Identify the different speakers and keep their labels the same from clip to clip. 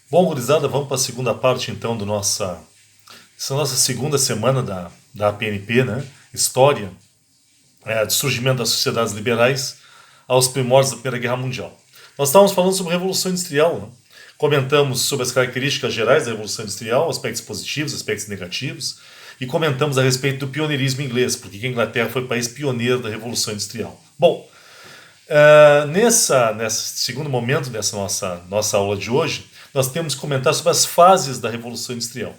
Speaker 1: Bom, gurizada, vamos para a segunda parte então essa nossa segunda semana da APNP, né? História do surgimento das sociedades liberais aos primórdios da Primeira Guerra Mundial. Nós estávamos falando sobre a Revolução Industrial, né? Comentamos sobre as características gerais da Revolução Industrial, aspectos positivos, aspectos negativos, e comentamos a respeito do pioneirismo inglês, porque a Inglaterra foi o país pioneiro da Revolução Industrial. Bom, nesse segundo momento dessa nossa aula de hoje, nós temos que comentar sobre as fases da Revolução Industrial.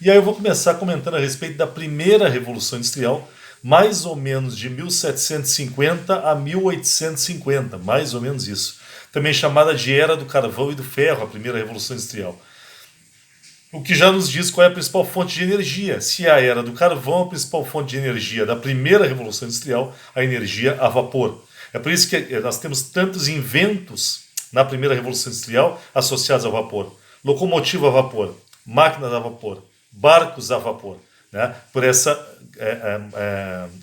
Speaker 1: E aí eu vou começar comentando a respeito da primeira Revolução Industrial, mais ou menos de 1750 a 1850, mais ou menos isso. Também chamada de Era do Carvão e do Ferro, a primeira Revolução Industrial. O que já nos diz qual é a principal fonte de energia. Se a Era do Carvão, a principal fonte de energia da primeira Revolução Industrial, a energia a vapor. É por isso que nós temos tantos inventos na primeira Revolução Industrial associados ao vapor. Locomotiva a vapor, máquinas a vapor, barcos a vapor, né? Por essa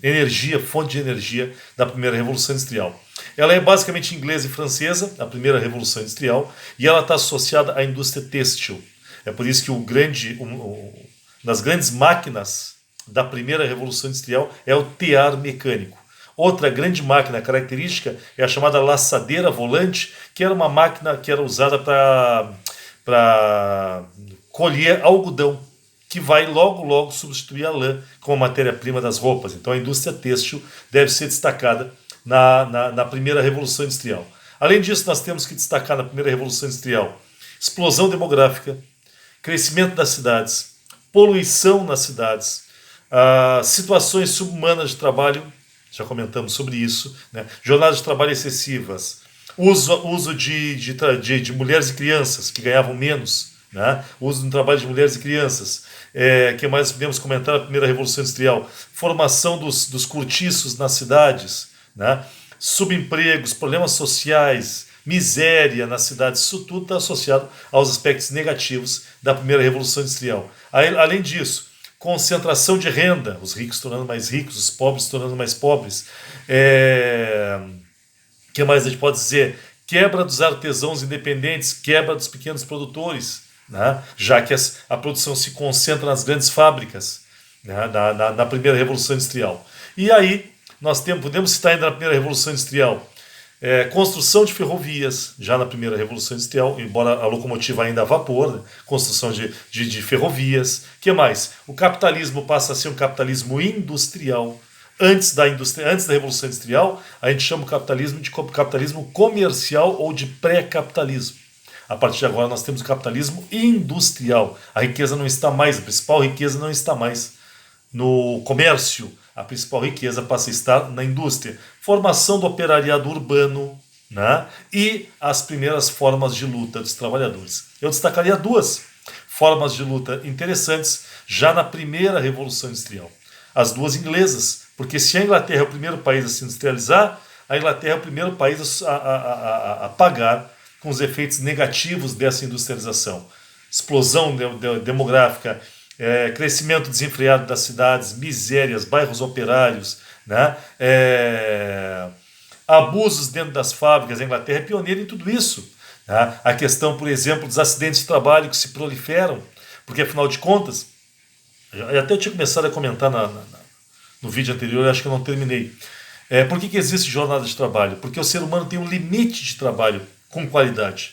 Speaker 1: energia, fonte de energia da primeira Revolução Industrial. Ela é basicamente inglesa e francesa, a primeira Revolução Industrial, e ela está associada à indústria têxtil. É por isso que das grandes máquinas da primeira Revolução Industrial é o tear mecânico. Outra grande máquina característica é a chamada laçadeira volante, que era uma máquina que era usada para colher algodão, que vai logo substituir a lã como matéria-prima das roupas. Então a indústria têxtil deve ser destacada na primeira Revolução Industrial. Além disso, nós temos que destacar na primeira Revolução Industrial explosão demográfica, crescimento das cidades, poluição nas cidades, situações subhumanas de trabalho, já comentamos sobre isso, né? Jornadas de trabalho excessivas, uso de mulheres e crianças que ganhavam menos, né? Uso do trabalho de mulheres e crianças. Que mais podemos comentar na primeira Revolução Industrial? Formação dos cortiços nas cidades, né? Subempregos, problemas sociais, miséria nas cidades, isso tudo está associado aos aspectos negativos da primeira Revolução Industrial. Além disso, concentração de renda, os ricos se tornando mais ricos, os pobres se tornando mais pobres. Que mais a gente pode dizer? Quebra dos artesãos independentes, quebra dos pequenos produtores, né? Já que a produção se concentra nas grandes fábricas, né? na primeira Revolução Industrial. E aí nós podemos citar ainda na primeira Revolução Industrial construção de ferrovias, já na primeira Revolução Industrial, embora a locomotiva ainda a vapor, né? Construção de ferrovias. O que mais? O capitalismo passa a ser um capitalismo industrial. Antes da Revolução Industrial, a gente chama o capitalismo de capitalismo comercial ou de pré-capitalismo. A partir de agora nós temos o capitalismo industrial. A riqueza não está mais, a principal riqueza não está mais no comércio, a principal riqueza passa a estar na indústria. Formação do operariado urbano, né? E as primeiras formas de luta dos trabalhadores. Eu destacaria duas formas de luta interessantes já na primeira Revolução Industrial. As duas inglesas, porque se a Inglaterra é o primeiro país a se industrializar, a Inglaterra é o primeiro país a pagar com os efeitos negativos dessa industrialização. Explosão demográfica, crescimento desenfreado das cidades, misérias, bairros operários, né? Abusos dentro das fábricas. A Inglaterra é pioneira em tudo isso, né? A questão, por exemplo, dos acidentes de trabalho que se proliferam, porque afinal de contas, eu até tinha começado a comentar no vídeo anterior, acho que eu não terminei. Por que existe jornada de trabalho? Porque o ser humano tem um limite de trabalho com qualidade.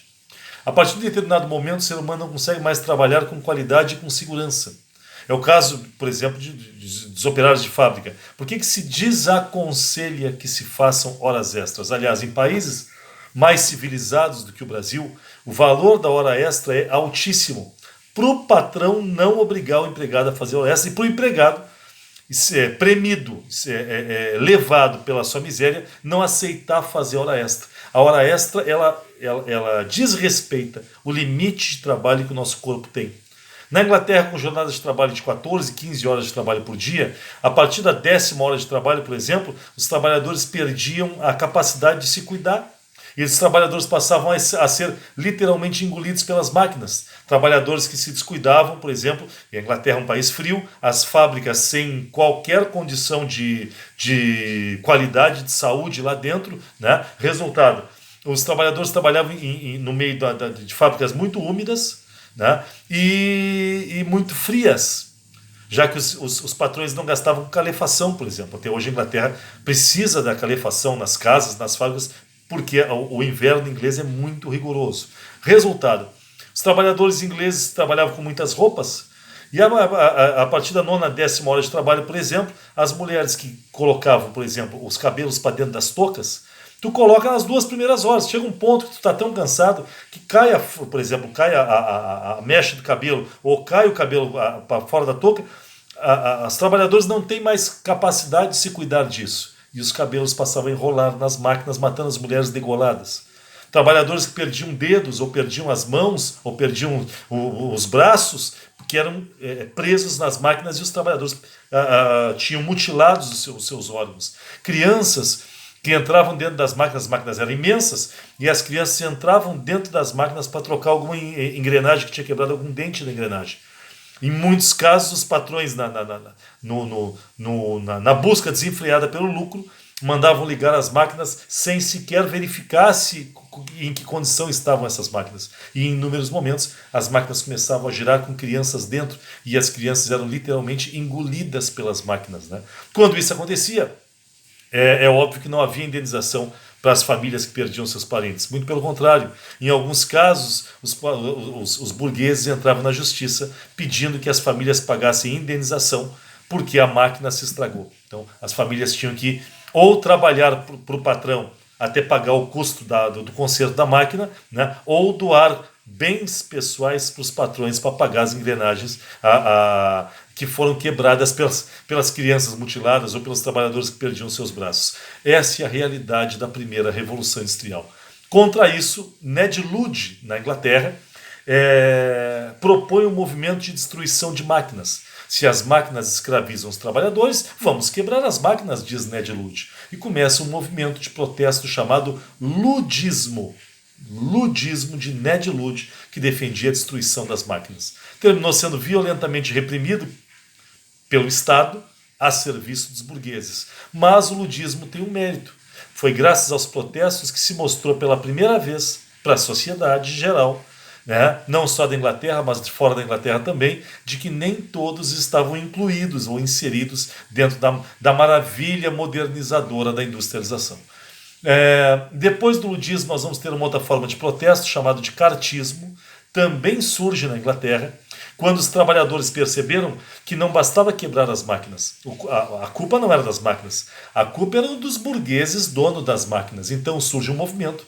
Speaker 1: A partir de determinado momento, o ser humano não consegue mais trabalhar com qualidade e com segurança. É o caso, por exemplo, dos operários de fábrica. Por que se desaconselha que se façam horas extras? Aliás, em países mais civilizados do que o Brasil, o valor da hora extra é altíssimo. Para o patrão não obrigar o empregado a fazer hora extra e para o empregado premido, levado pela sua miséria, não aceitar fazer hora extra. A hora extra, ela desrespeita o limite de trabalho que o nosso corpo tem. Na Inglaterra, com jornadas de trabalho de 14, 15 horas de trabalho por dia, a partir da 10ª hora de trabalho, por exemplo, os trabalhadores perdiam a capacidade de se cuidar. E esses trabalhadores passavam a ser literalmente engolidos pelas máquinas. Trabalhadores que se descuidavam, por exemplo, e a Inglaterra é um país frio, as fábricas sem qualquer condição de qualidade, de saúde lá dentro, né? Resultado, os trabalhadores trabalhavam no meio de fábricas muito úmidas, né? E muito frias, já que os patrões não gastavam com calefação, por exemplo. Até hoje a Inglaterra precisa da calefação nas casas, nas fábricas, porque o inverno inglês é muito rigoroso. Resultado, os trabalhadores ingleses trabalhavam com muitas roupas, e a partir da nona, 10ª hora de trabalho, por exemplo, as mulheres que colocavam, por exemplo, os cabelos para dentro das toucas, tu coloca nas 2 primeiras horas. Chega um ponto que tu está tão cansado que cai, por exemplo, cai a mecha do cabelo, ou cai o cabelo para fora da touca, os trabalhadores não têm mais capacidade de se cuidar disso. E os cabelos passavam a enrolar nas máquinas, matando as mulheres degoladas. Trabalhadores que perdiam dedos, ou perdiam as mãos, ou perdiam os braços, que eram presos nas máquinas, e os trabalhadores tinham mutilados os seus órgãos. Crianças que entravam dentro das máquinas, as máquinas eram imensas, e as crianças entravam dentro das máquinas para trocar alguma engrenagem que tinha quebrado, algum dente da engrenagem. Em muitos casos, os patrões, na busca desenfreada pelo lucro, mandavam ligar as máquinas sem sequer verificar em que condição estavam essas máquinas. E em inúmeros momentos, as máquinas começavam a girar com crianças dentro, e as crianças eram literalmente engolidas pelas máquinas, né? Quando isso acontecia, é óbvio que não havia indenização para as famílias que perdiam seus parentes. Muito pelo contrário, em alguns casos, os burgueses entravam na justiça pedindo que as famílias pagassem indenização porque a máquina se estragou. Então, as famílias tinham que ou trabalhar para o patrão até pagar o custo do conserto da máquina, né, ou doar bens pessoais para os patrões para pagar as engrenagens que foram quebradas pelas crianças mutiladas ou pelos trabalhadores que perdiam seus braços. Essa é a realidade da primeira Revolução Industrial. Contra isso, Ned Ludd, na Inglaterra, propõe um movimento de destruição de máquinas. Se as máquinas escravizam os trabalhadores, vamos quebrar as máquinas, diz Ned Ludd. E começa um movimento de protesto chamado Ludismo. Ludismo de Ned Ludd, que defendia a destruição das máquinas. Terminou sendo violentamente reprimido pelo Estado a serviço dos burgueses. Mas o ludismo tem um mérito. Foi graças aos protestos que se mostrou pela primeira vez para a sociedade geral, né, não só da Inglaterra, mas de fora da Inglaterra também, de que nem todos estavam incluídos ou inseridos dentro da maravilha modernizadora da industrialização. Depois do ludismo, nós vamos ter uma outra forma de protesto, chamado de cartismo, também surge na Inglaterra, quando os trabalhadores perceberam que não bastava quebrar as máquinas. A culpa não era das máquinas, a culpa era dos burgueses donos das máquinas. Então surge um movimento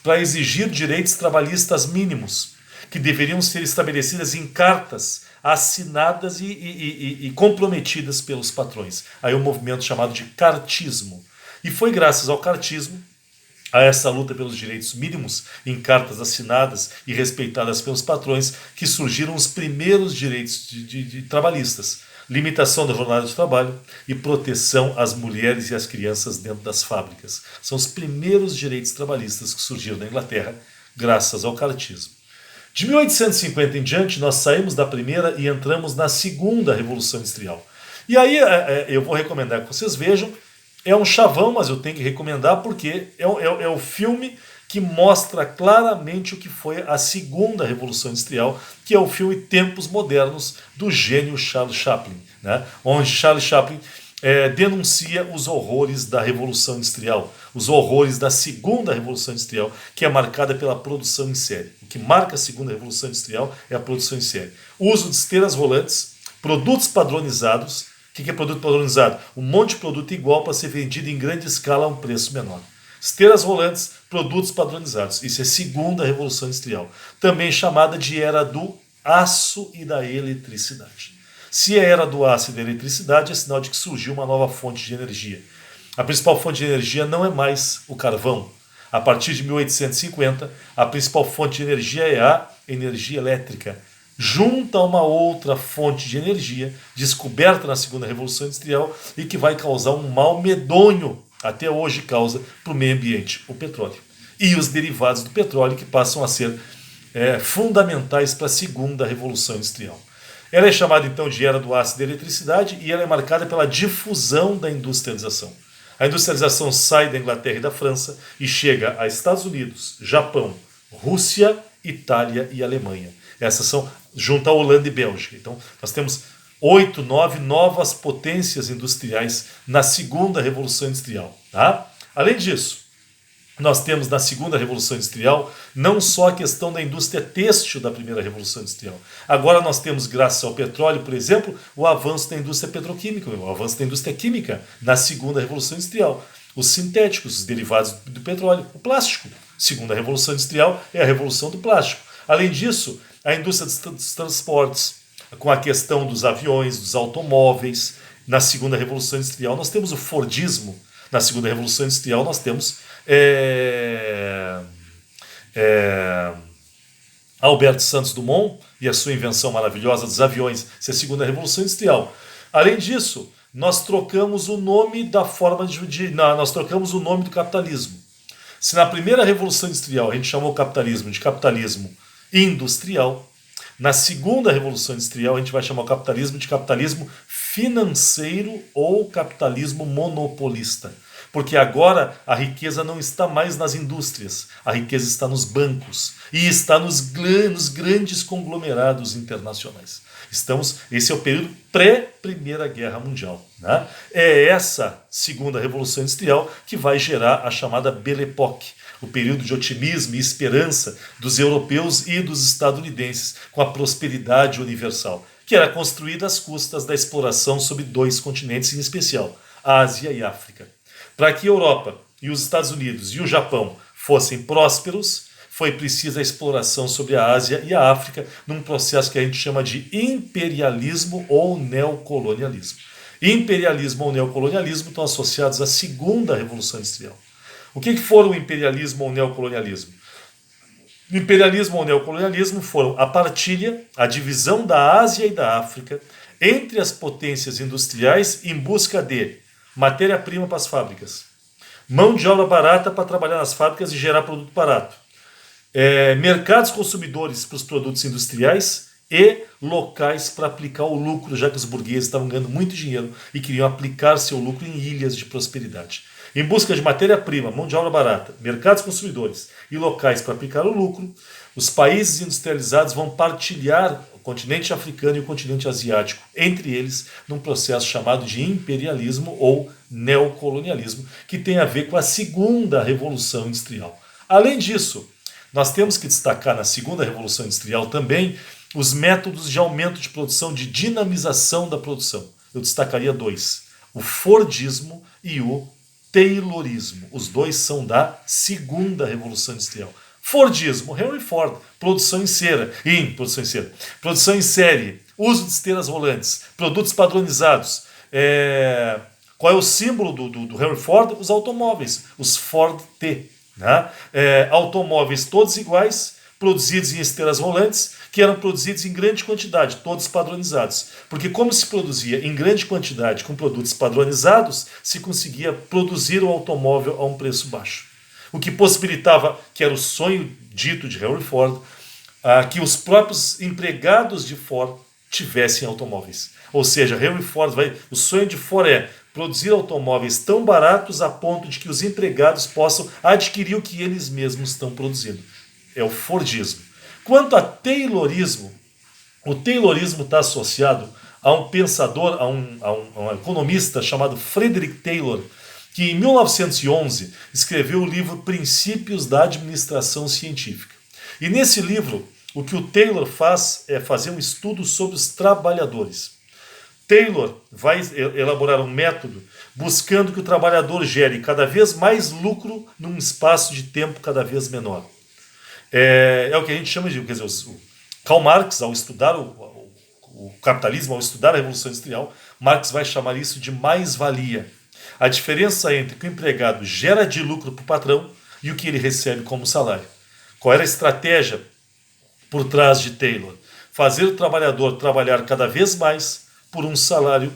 Speaker 1: para exigir direitos trabalhistas mínimos, que deveriam ser estabelecidas em cartas assinadas e comprometidas pelos patrões. Aí um movimento chamado de cartismo. E foi graças ao cartismo, a essa luta pelos direitos mínimos em cartas assinadas e respeitadas pelos patrões, que surgiram os primeiros direitos de trabalhistas. Limitação da jornada de trabalho e proteção às mulheres e às crianças dentro das fábricas. São os primeiros direitos trabalhistas que surgiram na Inglaterra graças ao cartismo. De 1850 em diante, nós saímos da primeira e entramos na segunda Revolução Industrial. E aí eu vou recomendar que vocês vejam. É um chavão, mas eu tenho que recomendar porque é o filme que mostra claramente o que foi a segunda Revolução Industrial, que é o filme Tempos Modernos, do gênio Charles Chaplin, né? Onde Charles Chaplin denuncia os horrores da Revolução Industrial, os horrores da segunda Revolução Industrial, que é marcada pela produção em série. O que marca a segunda Revolução Industrial é a produção em série. O uso de esteiras rolantes, produtos padronizados. O que é produto padronizado? Um monte de produto igual para ser vendido em grande escala a um preço menor. Esteiras rolantes, produtos padronizados. Isso é a segunda Revolução Industrial. Também chamada de Era do Aço e da Eletricidade. Se é Era do Aço e da Eletricidade, é sinal de que surgiu uma nova fonte de energia. A principal fonte de energia não é mais o carvão. A partir de 1850, a principal fonte de energia é a energia elétrica, junto a uma outra fonte de energia descoberta na segunda Revolução Industrial e que vai causar um mal medonho, até hoje causa, para o meio ambiente, o petróleo. E os derivados do petróleo, que passam a ser fundamentais para a segunda Revolução Industrial. Ela é chamada então de Era do Aço e da Eletricidade, e ela é marcada pela difusão da industrialização. A industrialização sai da Inglaterra e da França e chega a Estados Unidos, Japão, Rússia Itália e Alemanha. Essas são junto à Holanda e Bélgica. Então, nós temos 8, 9 novas potências industriais na segunda Revolução Industrial. Tá? Além disso, nós temos na segunda Revolução Industrial não só a questão da indústria têxtil da primeira Revolução Industrial. Agora nós temos, graças ao petróleo, por exemplo, o avanço da indústria petroquímica, o avanço da indústria química na segunda Revolução Industrial. Os sintéticos, os derivados do petróleo, o plástico. Segunda Revolução Industrial é a revolução do plástico. Além disso, a indústria dos transportes, com a questão dos aviões, dos automóveis. Na segunda Revolução Industrial nós temos o Fordismo. Na segunda Revolução Industrial nós temos Alberto Santos Dumont e a sua invenção maravilhosa dos aviões. Essa é a segunda Revolução Industrial. Além disso, nós trocamos o nome da forma nós trocamos o nome do capitalismo. Se na primeira Revolução Industrial a gente chamou o capitalismo de capitalismo industrial, na segunda Revolução Industrial a gente vai chamar o capitalismo de capitalismo financeiro ou capitalismo monopolista. Porque agora a riqueza não está mais nas indústrias, a riqueza está nos bancos e está nos grandes conglomerados internacionais. Esse é o período pré-Primeira Guerra Mundial. Né? É essa segunda Revolução Industrial que vai gerar a chamada Belle Époque, o período de otimismo e esperança dos europeus e dos estadunidenses com a prosperidade universal, que era construída às custas da exploração sobre 2 continentes em especial, Ásia e África. Para que a Europa e os Estados Unidos e o Japão fossem prósperos, foi preciso a exploração sobre a Ásia e a África num processo que a gente chama de imperialismo ou neocolonialismo. Imperialismo ou neocolonialismo estão associados à segunda Revolução Industrial. O que foram o imperialismo ou o neocolonialismo? O imperialismo ou neocolonialismo foram a partilha, a divisão da Ásia e da África entre as potências industriais em busca de matéria-prima para as fábricas, mão de obra barata para trabalhar nas fábricas e gerar produto barato, mercados consumidores para os produtos industriais e locais para aplicar o lucro, já que os burgueses estavam ganhando muito dinheiro e queriam aplicar seu lucro em ilhas de prosperidade. Em busca de matéria-prima, mão de obra barata, mercados consumidores e locais para aplicar o lucro, os países industrializados vão partilhar o continente africano e o continente asiático, entre eles, num processo chamado de imperialismo ou neocolonialismo, que tem a ver com a segunda Revolução Industrial. Além disso, nós temos que destacar na segunda Revolução Industrial também os métodos de aumento de produção, de dinamização da produção. Eu destacaria 2, o Fordismo e o Taylorismo. Os 2 são da segunda Revolução Industrial. Fordismo, Henry Ford, produção em série, uso de esteiras rolantes, produtos padronizados. Qual é o símbolo do Henry Ford? Os automóveis, os Ford T. Né? Automóveis todos iguais, produzidos em esteiras rolantes, que eram produzidos em grande quantidade, todos padronizados. Porque como se produzia em grande quantidade com produtos padronizados, se conseguia produzir o automóvel a um preço baixo. O que possibilitava, que era o sonho dito de Henry Ford, que os próprios empregados de Ford tivessem automóveis. Ou seja, o sonho de Ford é produzir automóveis tão baratos a ponto de que os empregados possam adquirir o que eles mesmos estão produzindo. É o Fordismo. Quanto a Taylorismo, o Taylorismo está associado a um pensador, a um economista chamado Frederick Taylor, que em 1911 escreveu o livro Princípios da Administração Científica. E nesse livro, o que o Taylor faz é fazer um estudo sobre os trabalhadores. Taylor vai elaborar um método buscando que o trabalhador gere cada vez mais lucro num espaço de tempo cada vez menor. É o que a gente chama de... Quer dizer, o Karl Marx, ao estudar o capitalismo, ao estudar a Revolução Industrial, Marx vai chamar isso de mais-valia. A diferença entre o que o empregado gera de lucro para o patrão e o que ele recebe como salário. Qual era a estratégia por trás de Taylor? Fazer o trabalhador trabalhar cada vez mais por um salário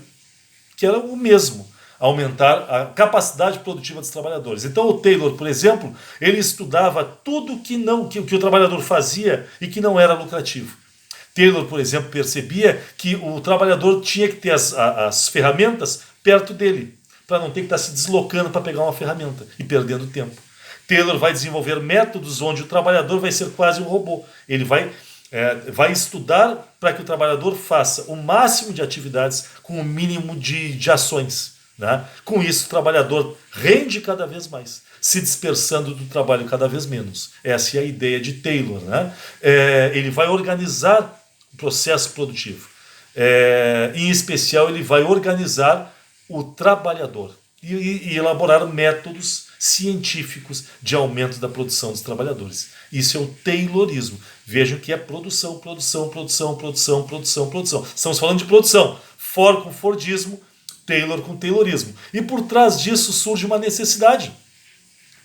Speaker 1: que era o mesmo, aumentar a capacidade produtiva dos trabalhadores. Então o Taylor, por exemplo, ele estudava tudo que o trabalhador fazia e que não era lucrativo. Taylor, por exemplo, percebia que o trabalhador tinha que ter as ferramentas perto dele, para não ter que estar se deslocando para pegar uma ferramenta e perdendo tempo. Taylor vai desenvolver métodos onde o trabalhador vai ser quase um robô. Ele vai estudar para que o trabalhador faça o máximo de atividades com o mínimo de ações. Né? Com isso, o trabalhador rende cada vez mais, se dispersando do trabalho cada vez menos. Essa é a ideia de Taylor. Né? Ele vai organizar o processo produtivo. Em especial, ele vai organizar o trabalhador e elaborar métodos científicos de aumento da produção dos trabalhadores. Isso é o Taylorismo. Vejam que é produção, produção, produção, produção, produção, produção. Estamos falando de produção. Ford com Fordismo, Taylor com Taylorismo. E por trás disso surge uma necessidade.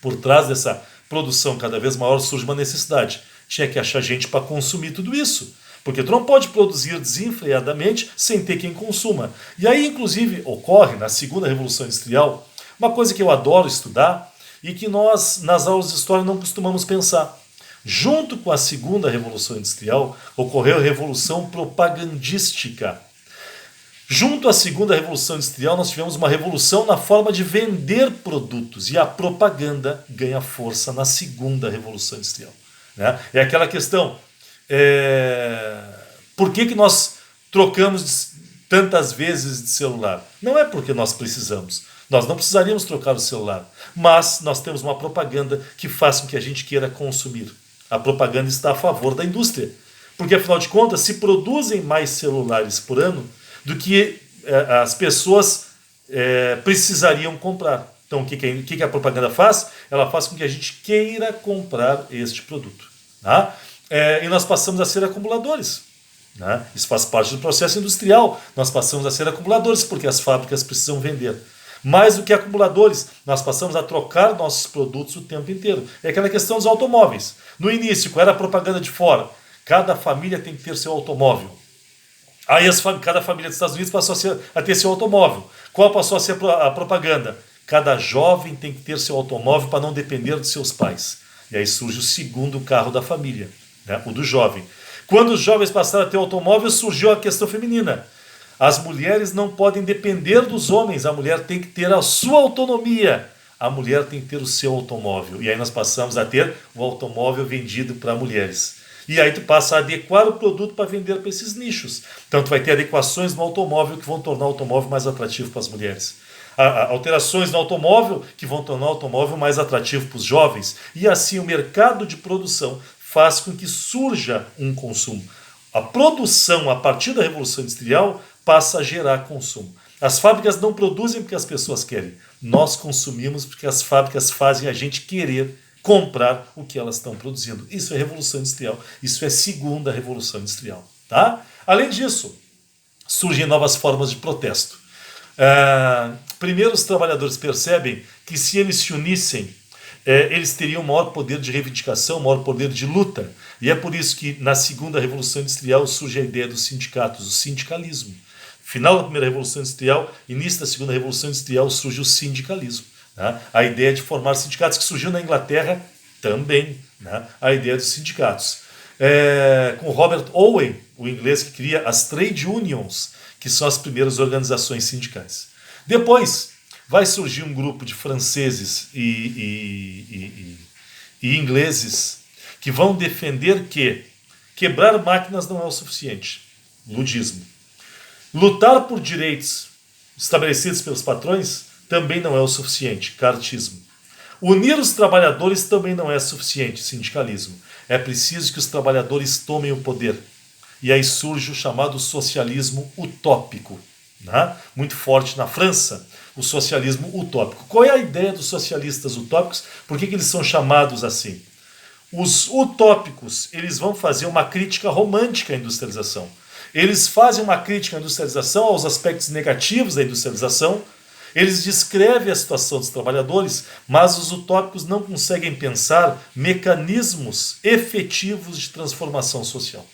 Speaker 1: Por trás dessa produção cada vez maior surge uma necessidade. Tinha que achar gente para consumir tudo isso. Porque tu não pode produzir desenfreadamente sem ter quem consuma. E aí, inclusive, ocorre na segunda Revolução Industrial uma coisa que eu adoro estudar e que nós, nas aulas de história, não costumamos pensar. Junto com a segunda Revolução Industrial, ocorreu a Revolução Propagandística. Junto à segunda Revolução Industrial, nós tivemos uma revolução na forma de vender produtos. E a propaganda ganha força na segunda Revolução Industrial. Né? É aquela questão... Por que nós trocamos tantas vezes de celular? Não é porque nós precisamos. Nós não precisaríamos trocar o celular. Mas nós temos uma propaganda que faz com que a gente queira consumir. A propaganda está a favor da indústria. Porque, afinal de contas, se produzem mais celulares por ano do que as pessoas precisariam comprar. Então, o que a propaganda faz? Ela faz com que a gente queira comprar este produto. Tá? E nós passamos a ser acumuladores. Né? Isso faz parte do processo industrial. Nós passamos a ser acumuladores porque as fábricas precisam vender. Mais do que acumuladores, nós passamos a trocar nossos produtos o tempo inteiro. É aquela questão dos automóveis. No início, qual era a propaganda de fora? Cada família tem que ter seu automóvel. Aí cada família dos Estados Unidos passou a ter seu automóvel. Qual passou a ser a propaganda? Cada jovem tem que ter seu automóvel para não depender de seus pais. E aí surge o segundo carro da família, né? O do jovem. Quando os jovens passaram a ter automóvel, surgiu a questão feminina. As mulheres não podem depender dos homens, a mulher tem que ter a sua autonomia. A mulher tem que ter o seu automóvel. E aí nós passamos a ter o automóvel vendido para mulheres. E aí tu passa a adequar o produto para vender para esses nichos. Então tu vai ter adequações no automóvel que vão tornar o automóvel mais atrativo para as mulheres. Alterações no automóvel que vão tornar o automóvel mais atrativo para os jovens. E assim o mercado de produção faz com que surja um consumo. A produção, a partir da Revolução Industrial, passa a gerar consumo. As fábricas não produzem porque as pessoas querem. Nós consumimos porque as fábricas fazem a gente querer comprar o que elas estão produzindo. Isso é Revolução Industrial. Isso é segunda Revolução Industrial. Tá? Além disso, surgem novas formas de protesto. Primeiro, os trabalhadores percebem que se eles se unissem, eles teriam maior poder de reivindicação, maior poder de luta. E é por isso que na segunda Revolução Industrial surge a ideia dos sindicatos, o sindicalismo. Final da primeira Revolução Industrial, início da segunda Revolução Industrial, surge o sindicalismo. Né? A ideia de formar sindicatos, que surgiu na Inglaterra também, né? A ideia dos sindicatos. Com Robert Owen, o inglês que cria as trade unions, que são as primeiras organizações sindicais. Depois vai surgir um grupo de franceses e ingleses que vão defender que quebrar máquinas não é o suficiente. Ludismo. Lutar por direitos estabelecidos pelos patrões também não é o suficiente. Cartismo. Unir os trabalhadores também não é suficiente. Sindicalismo. É preciso que os trabalhadores tomem o poder. E aí surge o chamado socialismo utópico. Né? Muito forte na França, o socialismo utópico. Qual é a ideia dos socialistas utópicos? Por que eles são chamados assim? Os utópicos, eles vão fazer uma crítica romântica à industrialização. Eles fazem uma crítica à industrialização, aos aspectos negativos da industrialização. Eles descrevem a situação dos trabalhadores, mas os utópicos não conseguem pensar mecanismos efetivos de transformação social.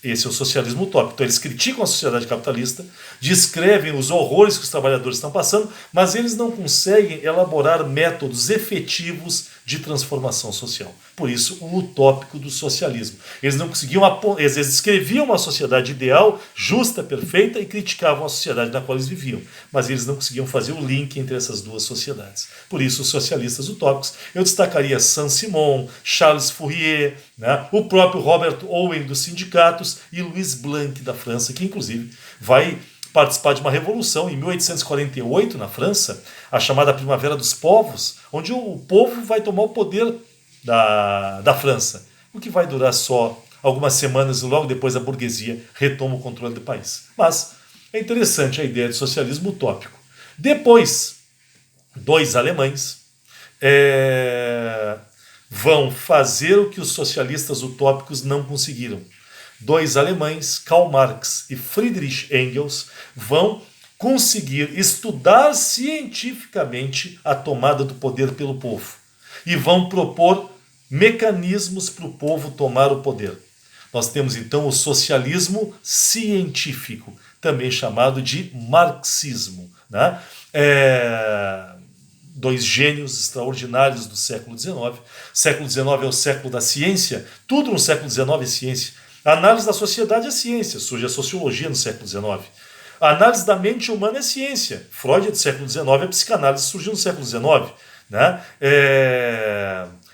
Speaker 1: Esse é o socialismo utópico. Então eles criticam a sociedade capitalista, descrevem os horrores que os trabalhadores estão passando, mas eles não conseguem elaborar métodos efetivos de transformação social. Por isso, o utópico do socialismo. Eles não conseguiam, eles descreviam uma sociedade ideal, justa, perfeita, e criticavam a sociedade na qual eles viviam. Mas eles não conseguiam fazer o link entre essas duas sociedades. Por isso, os socialistas utópicos, eu destacaria Saint-Simon, Charles Fourier, né, o próprio Robert Owen dos sindicatos e Louis Blanc da França, que inclusive vai participar de uma revolução em 1848 na França, a chamada Primavera dos Povos, onde o povo vai tomar o poder da França, o que vai durar só algumas semanas e logo depois a burguesia retoma o controle do país. Mas é interessante a ideia de socialismo utópico. Depois, dois alemães vão fazer o que os socialistas utópicos não conseguiram. Dois alemães, Karl Marx e Friedrich Engels, vão conseguir estudar cientificamente a tomada do poder pelo povo e vão propor mecanismos para o povo tomar o poder. Nós temos então o socialismo científico, também chamado de marxismo, né? Dois gênios extraordinários do século XIX. O século XIX é o século da ciência, tudo no século XIX é ciência. A análise da sociedade é ciência, surge a sociologia no século XIX. A análise da mente humana é ciência. Freud é do século XIX, a psicanálise surgiu no século XIX. Né?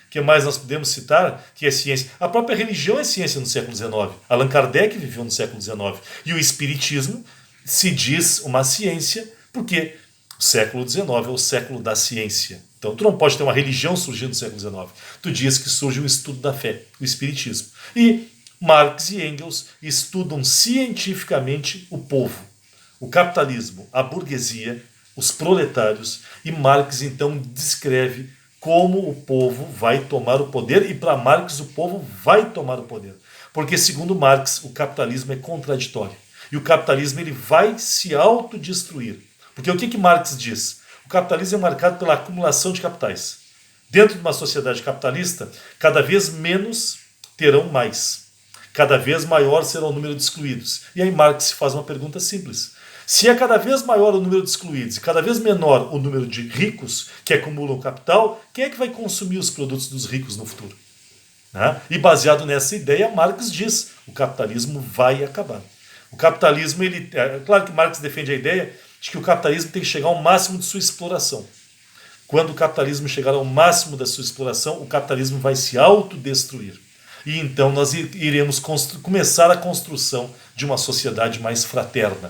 Speaker 1: Que mais nós podemos citar que é ciência? A própria religião é ciência no século XIX. Allan Kardec viveu no século XIX. E o espiritismo se diz uma ciência porque o século XIX é o século da ciência. Então tu não pode ter uma religião surgindo no século XIX. Tu diz que surge o estudo da fé, o espiritismo. E Marx e Engels estudam cientificamente o povo, o capitalismo, a burguesia, os proletários, e Marx então descreve como o povo vai tomar o poder, e para Marx o povo vai tomar o poder. Porque segundo Marx, o capitalismo é contraditório. E o capitalismo ele vai se autodestruir. Porque o que Marx diz? O capitalismo é marcado pela acumulação de capitais. Dentro de uma sociedade capitalista, cada vez menos terão mais. Cada vez maior será o número de excluídos. E aí Marx faz uma pergunta simples. Se é cada vez maior o número de excluídos e cada vez menor o número de ricos que acumulam capital, quem é que vai consumir os produtos dos ricos no futuro? E baseado nessa ideia, Marx diz, o capitalismo vai acabar. O capitalismo, claro que Marx defende a ideia de que o capitalismo tem que chegar ao máximo de sua exploração. Quando o capitalismo chegar ao máximo da sua exploração, o capitalismo vai se autodestruir. E então nós iremos começar a construção de uma sociedade mais fraterna.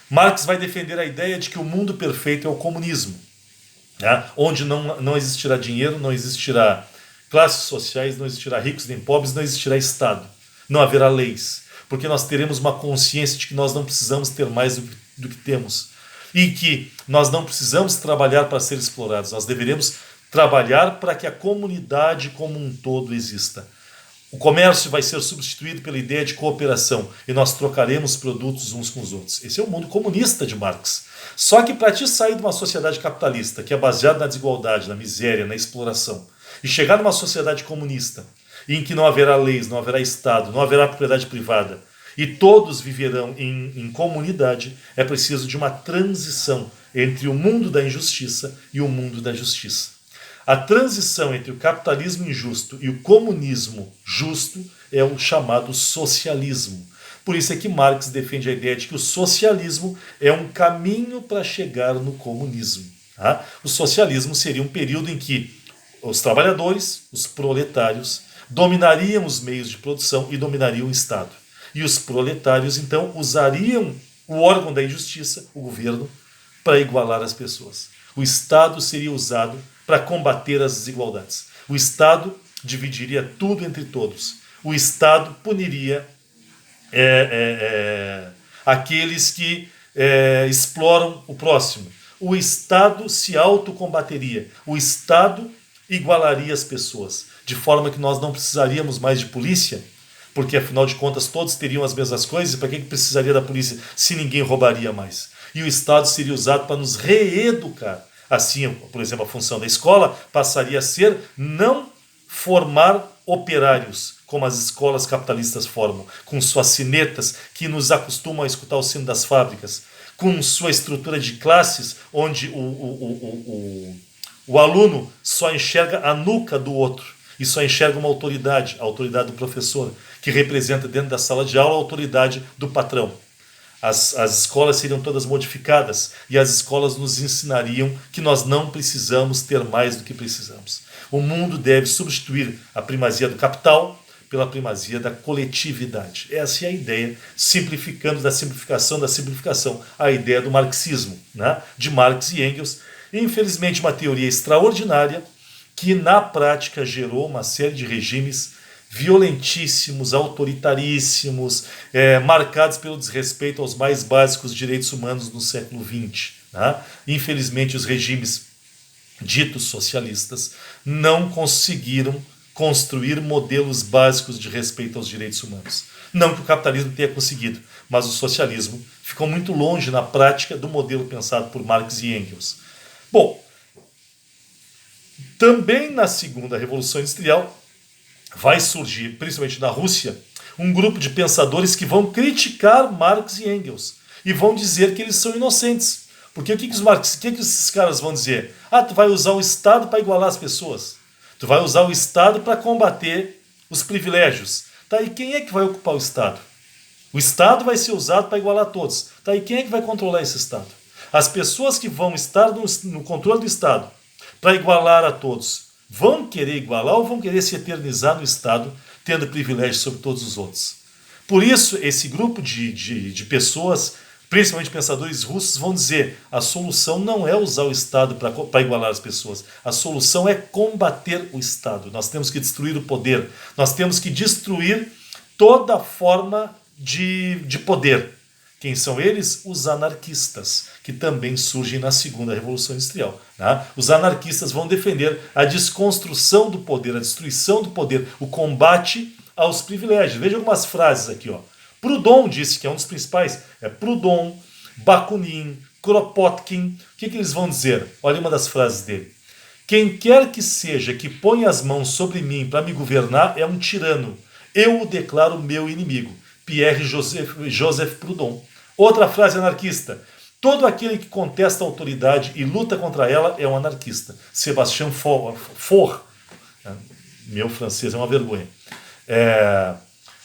Speaker 1: Marx vai defender a ideia de que o mundo perfeito é o comunismo, né? Onde não existirá dinheiro, não existirá classes sociais, não existirá ricos nem pobres, não existirá Estado, não haverá leis, porque nós teremos uma consciência de que nós não precisamos ter mais do que temos e que nós não precisamos trabalhar para ser explorados, nós deveremos trabalhar para que a comunidade como um todo exista. O comércio vai ser substituído pela ideia de cooperação e nós trocaremos produtos uns com os outros. Esse é o mundo comunista de Marx. Só que para te sair de uma sociedade capitalista, que é baseada na desigualdade, na miséria, na exploração, e chegar numa sociedade comunista, em que não haverá leis, não haverá Estado, não haverá propriedade privada, e todos viverão em comunidade, é preciso de uma transição entre o mundo da injustiça e o mundo da justiça. A transição entre o capitalismo injusto e o comunismo justo é o chamado socialismo. Por isso é que Marx defende a ideia de que o socialismo é um caminho para chegar no comunismo. O socialismo seria um período em que os trabalhadores, os proletários, dominariam os meios de produção e dominariam o Estado. E os proletários, então, usariam o órgão da injustiça, o governo, para igualar as pessoas. O Estado seria usado para combater as desigualdades. O Estado dividiria tudo entre todos. O Estado puniria aqueles que exploram o próximo. O Estado se autocombateria. O Estado igualaria as pessoas, de forma que nós não precisaríamos mais de polícia, porque afinal de contas todos teriam as mesmas coisas, e para que precisaria da polícia se ninguém roubaria mais? E o Estado seria usado para nos reeducar. Assim, por exemplo, a função da escola passaria a ser não formar operários, como as escolas capitalistas formam, com suas sinetas que nos acostumam a escutar o sino das fábricas, com sua estrutura de classes, onde O aluno só enxerga a nuca do outro e só enxerga uma autoridade, a autoridade do professor, que representa dentro da sala de aula a autoridade do patrão. As escolas seriam todas modificadas e as escolas nos ensinariam que nós não precisamos ter mais do que precisamos. O mundo deve substituir a primazia do capital pela primazia da coletividade. Essa é a ideia, simplificando da simplificação, a ideia do marxismo, né? De Marx e Engels. E, infelizmente, uma teoria extraordinária que na prática gerou uma série de regimes violentíssimos, autoritaríssimos, marcados pelo desrespeito aos mais básicos direitos humanos no século XX. Né? Infelizmente, os regimes ditos socialistas não conseguiram construir modelos básicos de respeito aos direitos humanos. Não que o capitalismo tenha conseguido, mas o socialismo ficou muito longe na prática do modelo pensado por Marx e Engels. Bom, também na segunda Revolução Industrial vai surgir, principalmente na Rússia, um grupo de pensadores que vão criticar Marx e Engels e vão dizer que eles são inocentes. Porque o que esses caras vão dizer? Ah, tu vai usar o Estado para igualar as pessoas. Tu vai usar o Estado para combater os privilégios. Tá, e quem é que vai ocupar o Estado? O Estado vai ser usado para igualar todos. Tá, e quem é que vai controlar esse Estado? As pessoas que vão estar no controle do Estado para igualar a todos, vão querer igualar ou vão querer se eternizar no Estado, tendo privilégio sobre todos os outros? Por isso, esse grupo de pessoas, principalmente pensadores russos, vão dizer: a solução não é usar o Estado para igualar as pessoas, a solução é combater o Estado. Nós temos que destruir o poder, nós temos que destruir toda forma de poder. Quem são eles? Os anarquistas, que também surgem na segunda Revolução Industrial. Né? Os anarquistas vão defender a desconstrução do poder, a destruição do poder, o combate aos privilégios. Veja algumas frases aqui. Ó. Proudhon disse, que é um dos principais, Proudhon, Bakunin, Kropotkin. O que eles vão dizer? Olha uma das frases dele. Quem quer que seja que ponha as mãos sobre mim para me governar é um tirano. Eu o declaro meu inimigo. Pierre Joseph Proudhon. Outra frase anarquista. Todo aquele que contesta a autoridade e luta contra ela é um anarquista. Sébastien Faure. Meu francês é uma vergonha.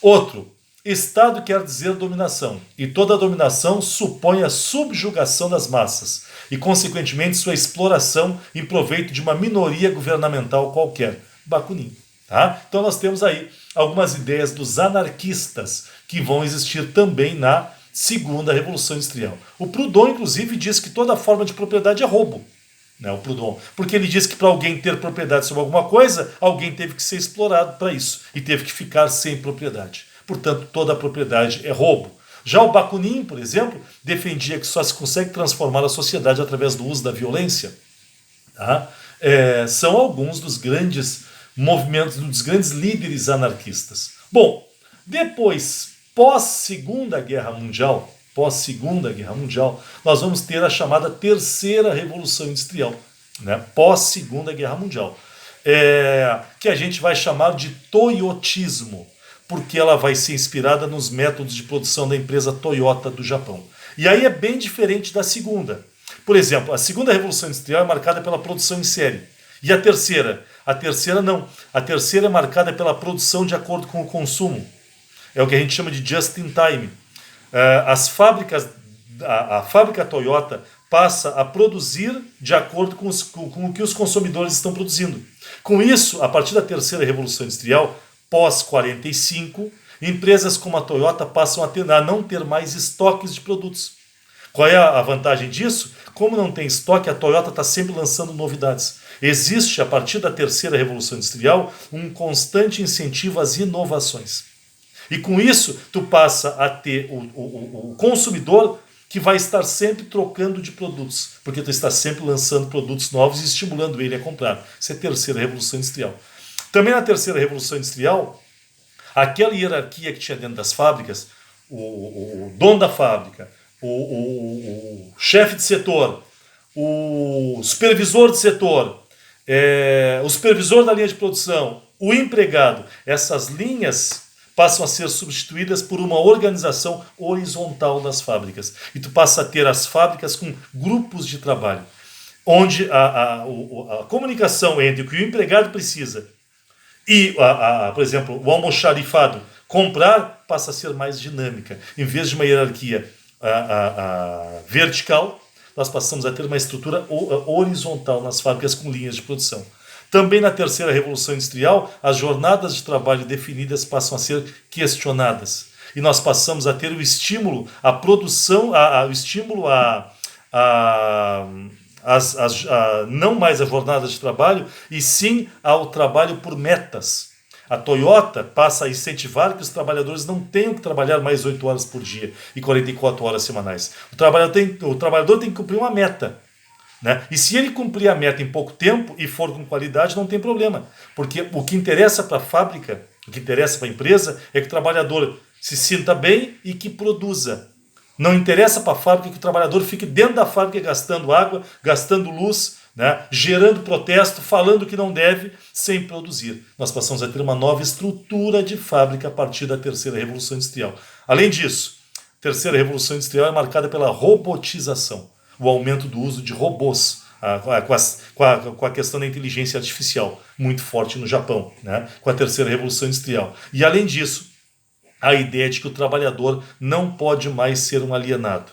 Speaker 1: Outro. Estado quer dizer dominação. E toda dominação supõe a subjugação das massas. E, consequentemente, sua exploração em proveito de uma minoria governamental qualquer. Bakunin. Tá? Então nós temos aí algumas ideias dos anarquistas que vão existir também na segunda Revolução Industrial. O Proudhon, inclusive, diz que toda forma de propriedade é roubo. Né, o Proudhon, porque ele diz que para alguém ter propriedade sobre alguma coisa, alguém teve que ser explorado para isso e teve que ficar sem propriedade. Portanto, toda a propriedade é roubo. Já o Bakunin, por exemplo, defendia que só se consegue transformar a sociedade através do uso da violência. Tá? São alguns dos grandes movimentos, dos grandes líderes anarquistas. Bom, depois, pós-Segunda Guerra Mundial, nós vamos ter a chamada Terceira Revolução Industrial, né? Pós-Segunda Guerra Mundial, que a gente vai chamar de toyotismo, porque ela vai ser inspirada nos métodos de produção da empresa Toyota do Japão. E aí é bem diferente da segunda. Por exemplo, a Segunda Revolução Industrial é marcada pela produção em série. E a terceira? A terceira não. A terceira é marcada pela produção de acordo com o consumo. É o que a gente chama de just in time. As fábricas, a fábrica Toyota passa a produzir de acordo com o que os consumidores estão produzindo. Com isso, a partir da terceira Revolução Industrial, pós-45, empresas como a Toyota passam a não ter mais estoques de produtos. Qual é a vantagem disso? Como não tem estoque, a Toyota está sempre lançando novidades. Existe, a partir da terceira Revolução Industrial, um constante incentivo às inovações. E com isso, tu passa a ter o consumidor que vai estar sempre trocando de produtos, porque tu está sempre lançando produtos novos e estimulando ele a comprar. Isso é a terceira Revolução Industrial. Também na terceira Revolução Industrial, aquela hierarquia que tinha dentro das fábricas, o dono da fábrica, o chefe de setor, o supervisor de setor, o supervisor da linha de produção, o empregado, essas linhas passam a ser substituídas por uma organização horizontal das fábricas. E tu passa a ter as fábricas com grupos de trabalho. onde a comunicação entre o que o empregado precisa e, por exemplo, o almoxarifado comprar passa a ser mais dinâmica. Em vez de uma hierarquia vertical, nós passamos a ter uma estrutura horizontal nas fábricas com linhas de produção. Também na terceira revolução industrial, as jornadas de trabalho definidas passam a ser questionadas. E nós passamos a ter o estímulo à produção, o estímulo não mais a jornada de trabalho, e sim ao trabalho por metas. A Toyota passa a incentivar que os trabalhadores não tenham que trabalhar mais 8 horas por dia e 44 horas semanais. O trabalhador tem que cumprir uma meta. Né? E se ele cumprir a meta em pouco tempo e for com qualidade, não tem problema. Porque o que interessa para a fábrica, o que interessa para a empresa, é que o trabalhador se sinta bem e que produza. Não interessa para a fábrica que o trabalhador fique dentro da fábrica gastando água, gastando luz, né? Gerando protesto, falando que não deve, sem produzir. Nós passamos a ter uma nova estrutura de fábrica a partir da terceira revolução industrial. Além disso, a terceira revolução industrial é marcada pela robotização, o aumento do uso de robôs, com a questão da inteligência artificial, muito forte no Japão, né? Com a terceira revolução industrial. E além disso, a ideia de que o trabalhador não pode mais ser um alienado.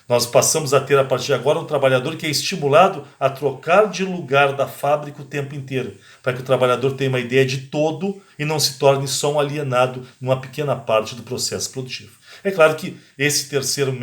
Speaker 1: Nós passamos a ter, a partir de agora, um trabalhador que é estimulado a trocar de lugar da fábrica o tempo inteiro, para que o trabalhador tenha uma ideia de todo e não se torne só um alienado numa pequena parte do processo produtivo. É claro que essa terceira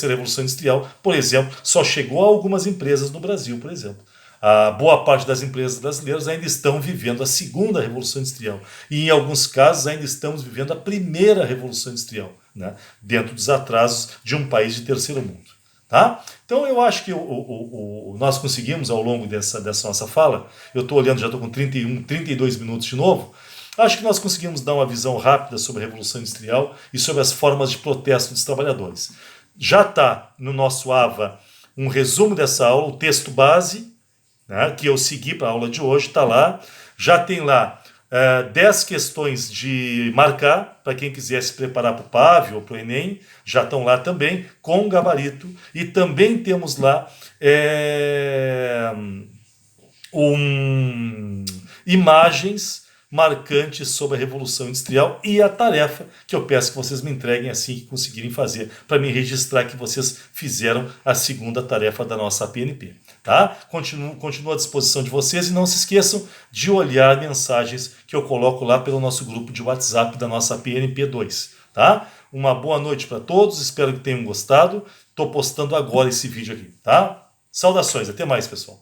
Speaker 1: revolução industrial, por exemplo, só chegou a algumas empresas no Brasil, por exemplo. A boa parte das empresas brasileiras ainda estão vivendo a segunda revolução industrial. E em alguns casos ainda estamos vivendo a primeira revolução industrial, né? Dentro dos atrasos de um país de terceiro mundo. Tá? Então eu acho que nós conseguimos, ao longo dessa nossa fala, eu estou olhando, já estou com 32 minutos de novo, acho que nós conseguimos dar uma visão rápida sobre a Revolução Industrial e sobre as formas de protesto dos trabalhadores. Já está no nosso AVA um resumo dessa aula, o texto base, né, que eu segui para a aula de hoje, está lá. Já tem lá 10 questões de marcar, para quem quiser se preparar para o PAV ou para o Enem, já estão lá também, com gabarito. E também temos lá imagens marcantes sobre a Revolução Industrial e a tarefa que eu peço que vocês me entreguem assim que conseguirem fazer, para me registrar que vocês fizeram a segunda tarefa da nossa PNP. Tá? Continuo à disposição de vocês e não se esqueçam de olhar mensagens que eu coloco lá pelo nosso grupo de WhatsApp da nossa PNP 2. Tá? Uma boa noite para todos, espero que tenham gostado. Estou postando agora esse vídeo aqui. Tá? Saudações, até mais, pessoal.